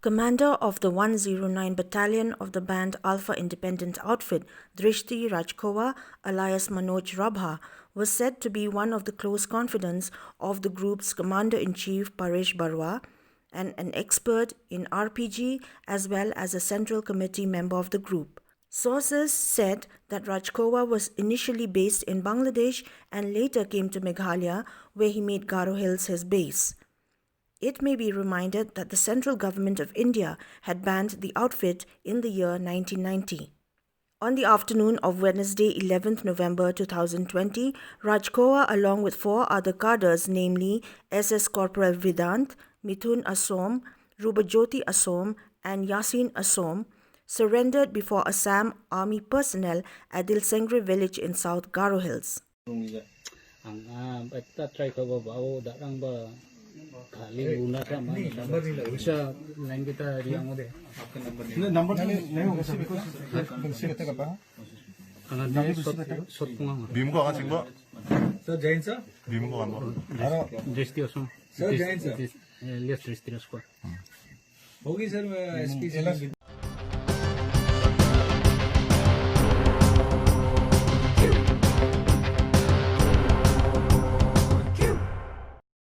Commander of the 109 Battalion of the band Alpha Independent Outfit, Drishti Rajkova, alias Manoj Rabha, was said to be one of the close confidants of the group's Commander-in-Chief Paresh Barua and an expert in RPG as well as a Central Committee member of the group. Sources said that Rajkova was initially based in Bangladesh and later came to Meghalaya, where he made Garo Hills his base. It may be reminded that the central government of India had banned the outfit in the year 1990. On the afternoon of Wednesday, 11th November 2020, Rajkova, along with 4 other cadres, namely SS Corporal Vidant, Mithun Asom, Rubajoti Asom, and Yasin Asom, surrendered before Assam Army personnel at Dilsengri village in South Garo Hills.